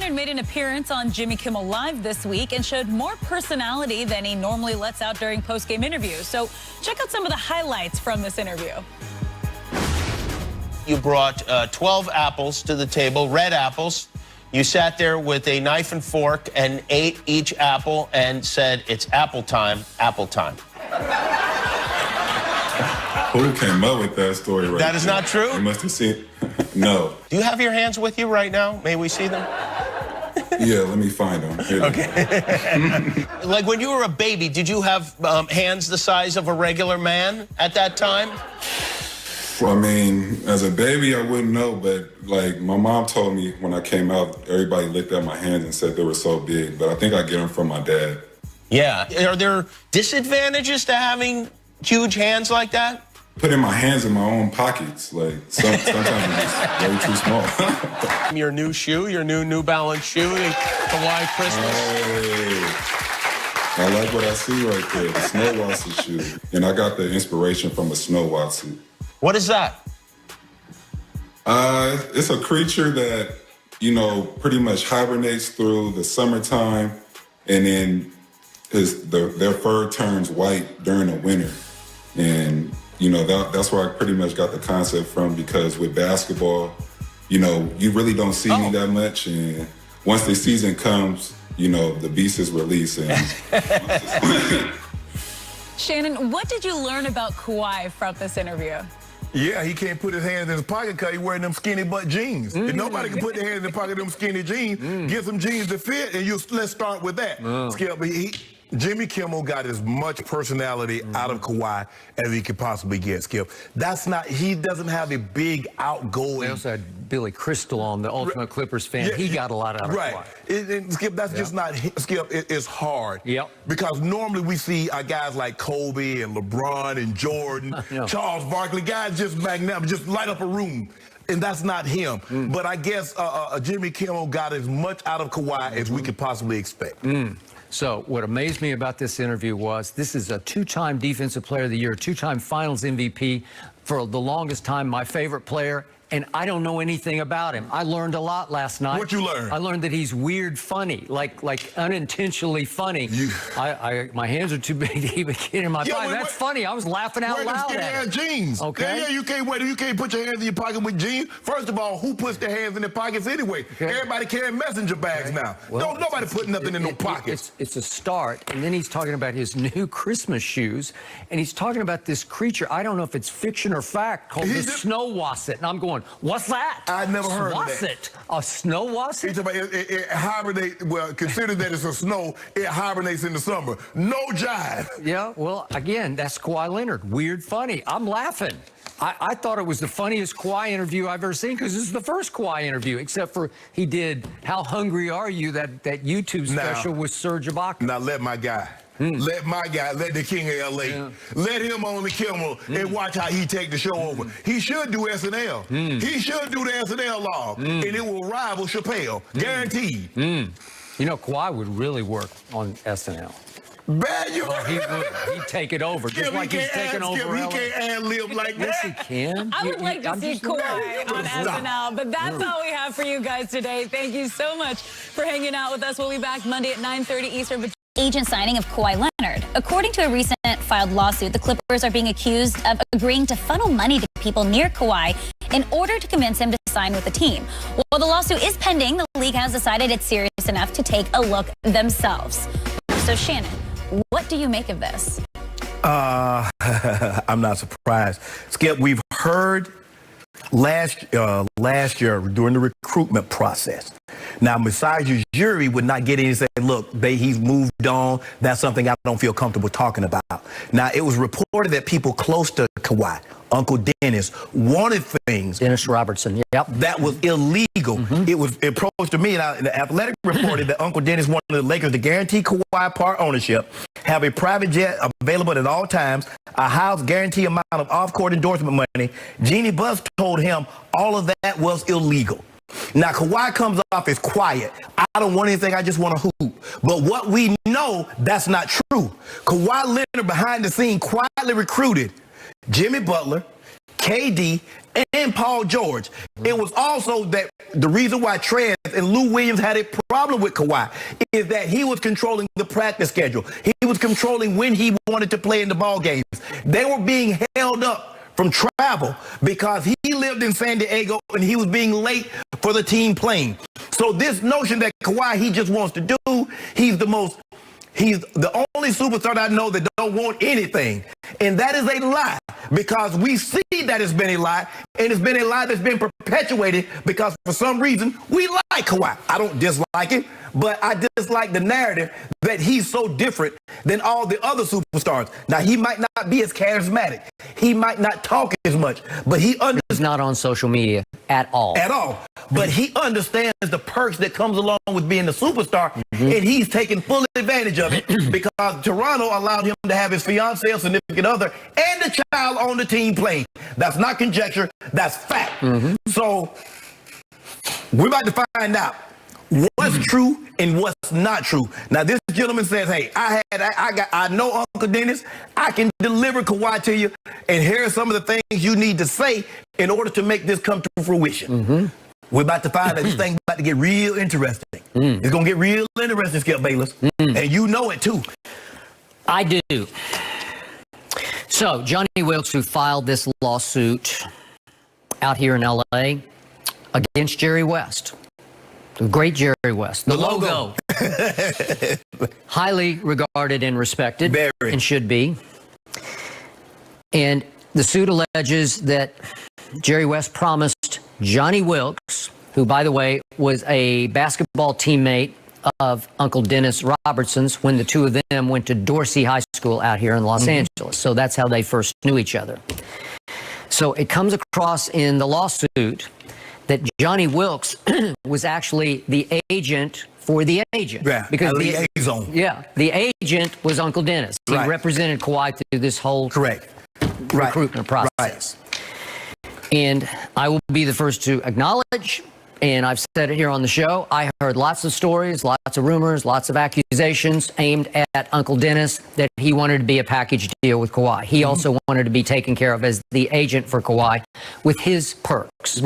Leonard made an appearance on Jimmy Kimmel Live this week and showed more personality than he normally lets out during post-game interviews. So check out some of the highlights from this interview. You brought 12 apples to the table, red apples. You sat there with a knife and fork and ate each apple and said, "It's apple time, apple time." Who came up with that story right That is there? not true? You must have seen. No. Do you have your hands with you right now? May we see them? Yeah, let me find them. Here Okay. Like when you were a baby, did you have hands the size of a regular man at that time? Well, I mean, as a baby, I wouldn't know, but like my mom told me when I came out, everybody looked at my hands and said they were so big, but I think I get them from my dad. Yeah. Are there disadvantages to having huge hands like that? Putting my hands in my own pockets, like sometimes it's just way too small. Your new shoe, your New Balance shoe, the Kawhi Christmas. Hey, I like what I see right there, the snow Watson shoe. And I got the inspiration from a snow Watson. What is that? It's a creature that, you know, pretty much hibernates through the summertime, and then their fur turns white during the winter. And, you know, that's where I pretty much got the concept from, because with basketball, you know, you really don't see me that much. And once the season comes, you know, the beast is released. And Shannon, what did you learn about Kawhi from this interview? Yeah, he can't put his hands in his pocket because he's wearing them skinny butt jeans. If nobody can put their hands in the pocket of them skinny jeans, get some jeans that fit, and let's start with that. Skip, Jimmy Kimmel got as much personality out of Kawhi as he could possibly get, Skip. He doesn't have a big outgoing. They also had Billy Crystal on, the Ultimate Clippers fan. Yeah, he got a lot out of Kawhi. Skip, that's just not Skip. It's hard. Yep. Because normally we see guys like Kobe and LeBron and Jordan, Charles Barkley, guys just magnanimous, just light up a room. And that's not him. But I guess Jimmy Kimmel got as much out of Kawhi as we could possibly expect. So what amazed me about this interview was this is a two-time Defensive Player of the Year, two-time Finals MVP, for the longest time my favorite player, and I don't know anything about him. I learned a lot last night. What you learned? I learned that he's weird funny, like unintentionally funny. My hands are too big to even get in my pocket. That's funny. I was laughing out loud at it. Jeans. Okay. Yeah, you can't put your hands in your pocket with jeans. First of all, who puts their hands in their pockets anyway? Everybody carrying messenger bags now. Well, nobody putting nothing in no pockets. It's a start, and then he's talking about his new Christmas shoes, and he's talking about this creature. I don't know if it's fiction or fact, called the snow wasset. And I'm going, what's that? I never heard of that. A snow wasset? It hibernates. Well, consider that it's a snow. It hibernates in the summer. No jive. Yeah, well, again, that's Kawhi Leonard. Weird funny. I'm laughing. I thought it was the funniest Kawhi interview I've ever seen, because this is the first Kawhi interview, except for he did How Hungry Are You, that YouTube special with Serge Ibaka. Now let my guy. Let the king of L.A. Let him on the Kimmel and watch how he take the show over. He should do SNL. He should do the SNL log, and it will rival Chappelle, guaranteed. You know, Kawhi would really work on SNL. Bad, he would. He'd take it over, just like he's taking over. He can't ad-lib like that. Yes, he can. I would like to see Kawhi on SNL, but that's all we have for you guys today. Thank you so much for hanging out with us. We'll be back Monday at 9:30 Eastern. Agent signing of Kawhi Leonard. According to a recent filed lawsuit, the Clippers are being accused of agreeing to funnel money to people near Kawhi in order to convince him to sign with the team. While the lawsuit is pending, the league has decided it's serious enough to take a look themselves. So Shannon, what do you make of this? I'm not surprised. Skip, we've heard last year during the recruitment process. Now, Massage's jury would not get in and say, look, he's moved on. That's something I don't feel comfortable talking about. Now, it was reported that people close to Kawhi, Uncle Dennis, wanted things. Dennis Robertson, yep. That was illegal. It was approached to me, and the Athletic reported that Uncle Dennis wanted the Lakers to guarantee Kawhi part ownership, have a private jet available at all times, a house guarantee amount of off-court endorsement money. Jeannie Buss told him all of that was illegal. Now, Kawhi comes off as quiet. I don't want anything, I just want to hoop. But what we know, that's not true. Kawhi Leonard, behind the scene, quietly recruited Jimmy Butler, KD, and Paul George. It was also that the reason why Trez and Lou Williams had a problem with Kawhi is that he was controlling the practice schedule. He was controlling when he wanted to play in the ball games. They were being held up from travel because he lived in San Diego and he was being late for the team playing. So this notion that Kawhi, he just wants to do, he's the only superstar I know that don't want anything. And that is a lie, because we see that it's been a lie, and it's been a lie that's been perpetuated because for some reason we like Kawhi. I don't dislike it, but I dislike the narrative that he's so different than all the other superstars. Now, he might not be as charismatic. He might not talk as much, but he understands. He's not on social media at all. At all. But he understands the perks that comes along with being a superstar, and he's taking full advantage of it because Toronto allowed him to have his fiancée or significant other and the child on the team playing. That's not conjecture. That's fact. So we're about to find out what's true and what's not true. Now, this gentleman says, hey, I know Uncle Dennis. I can deliver Kawhi to you, and here are some of the things you need to say in order to make this come to fruition. We're about to find that this thing's about to get real interesting. It's going to get real interesting, Skip Bayless. And you know it, too. I do. So, Johnny Wilkes, who filed this lawsuit out here in L.A. against Jerry West, the great Jerry West, the logo. Highly regarded and respected. Very. And should be. And the suit alleges that Jerry West promised Johnny Wilkes, who, by the way, was a basketball teammate of Uncle Dennis Robertson's when the two of them went to Dorsey High School out here in Los Angeles. So that's how they first knew each other. So it comes across in the lawsuit that Johnny Wilkes was actually the agent for the agent. Yeah, because the liaison. Yeah, the agent was Uncle Dennis. He represented Kawhi through this whole recruitment process. And I will be the first to acknowledge, and I've said it here on the show, I heard lots of stories, lots of rumors, lots of accusations aimed at Uncle Dennis that he wanted to be a package deal with Kawhi. He also wanted to be taken care of as the agent for Kawhi with his perks.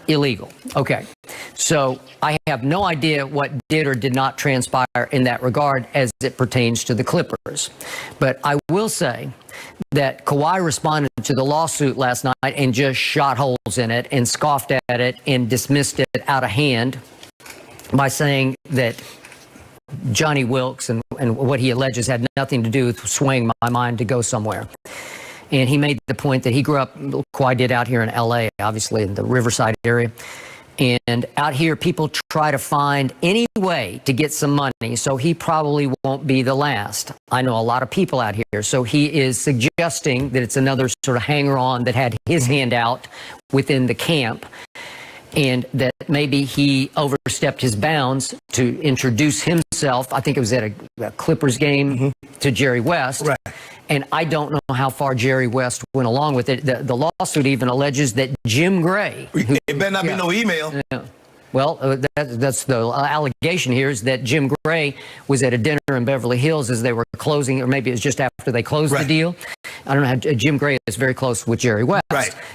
Illegal. Okay. So I have no idea what did or did not transpire in that regard as it pertains to the Clippers. But I will say that Kawhi responded to the lawsuit last night and just shot holes in it and scoffed at it and dismissed it out of hand by saying that Johnny Wilkes and what he alleges had nothing to do with swaying my mind to go somewhere. And he made the point that he grew up, Kawhi did, out here in L.A., obviously in the Riverside area. And out here, people try to find any way to get some money, so he probably won't be the last. I know a lot of people out here, so he is suggesting that it's another sort of hanger-on that had his hand out within the camp, and that maybe he overstepped his bounds to introduce himself. I think it was at a Clippers game to Jerry West. And I don't know how far Jerry West went along with it. The lawsuit even alleges that Jim Gray... It better not be no email. Well, that's the allegation here, is that Jim Gray was at a dinner in Beverly Hills as they were closing, or maybe it was just after they closed the deal. I don't know how Jim Gray is very close with Jerry West.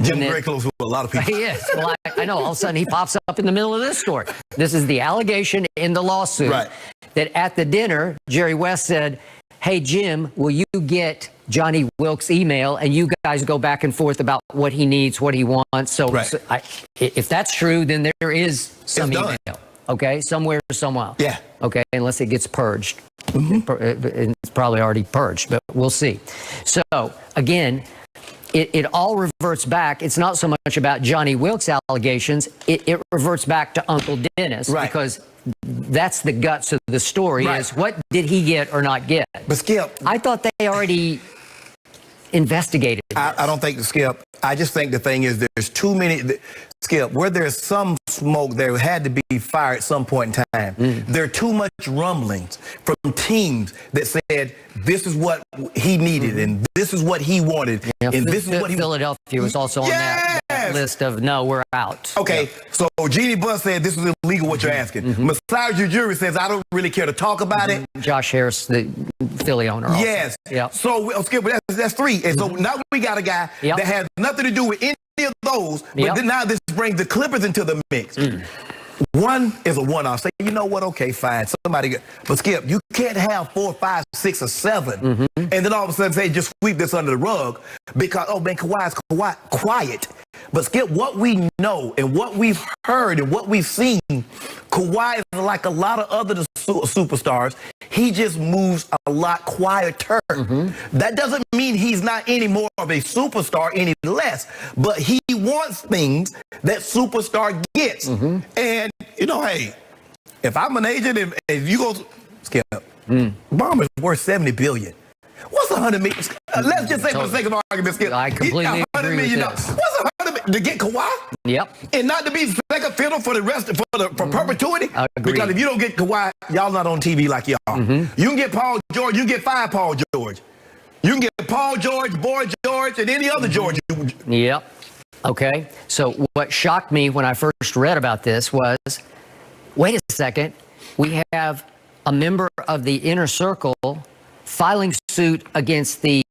Jim Gray close with a lot of people. He is. Well, I know. All of a sudden, he pops up in the middle of this story. This is the allegation in the lawsuit that at the dinner, Jerry West said, hey, Jim, will you get Johnny Wilkes' email, and you guys go back and forth about what he needs, what he wants. So, if that's true, then there is some email, okay, somewhere, somehow. Okay, unless it gets purged. It's probably already purged, but we'll see. So, again, it all reverts back. It's not so much about Johnny Wilkes' allegations. It reverts back to Uncle Dennis, because that's the guts of the story, is what did he get or not get? But Skip, I thought they already investigated this. I don't think, Skip, I just think the thing is there's too many, Skip, where there's some smoke, there had to be fire at some point in time. There are too much rumblings from teams that said this is what he needed and this is what he wanted. And this is what Philadelphia was also on that Yes. list of no, we're out. Okay, so Jeannie Buss said this was illegal, what you're asking. Massage Jury says, I don't really care to talk about it. Josh Harris, the Philly owner. Also. Yes. Yep. So, Skip, that's three. And so now we got a guy that has nothing to do with any of those, but then now this brings the Clippers into the mix. One is a one-off. Say, you know what? Okay, fine. Somebody, but Skip, you can't have 4, 5, 6, or 7, and then all of a sudden say just sweep this under the rug because oh man, Kawhi's quiet. But Skip, what we know and what we've heard and what we've seen, Kawhi is like a lot of other superstars. He just moves a lot quieter. That doesn't mean he's not any more of a superstar any less, but he wants things that superstar gets. And, you know, hey, if I'm an agent and if you go, Skip, Bomber's worth $70 billion. What's $100 million? Let's just say for the sake of argument, Skip. I completely agree with this. What's $100 million? To get Kawhi? Yep. And not to be second fiddle for the rest for perpetuity? Agreed. Because if you don't get Kawhi, y'all not on TV like y'all. You can get Paul George, you can get 5 Paul George. You can get Paul George, Boy George, and any other George. Yep. Okay. So what shocked me when I first read about this was, wait a second, we have a member of the inner circle filing suit against the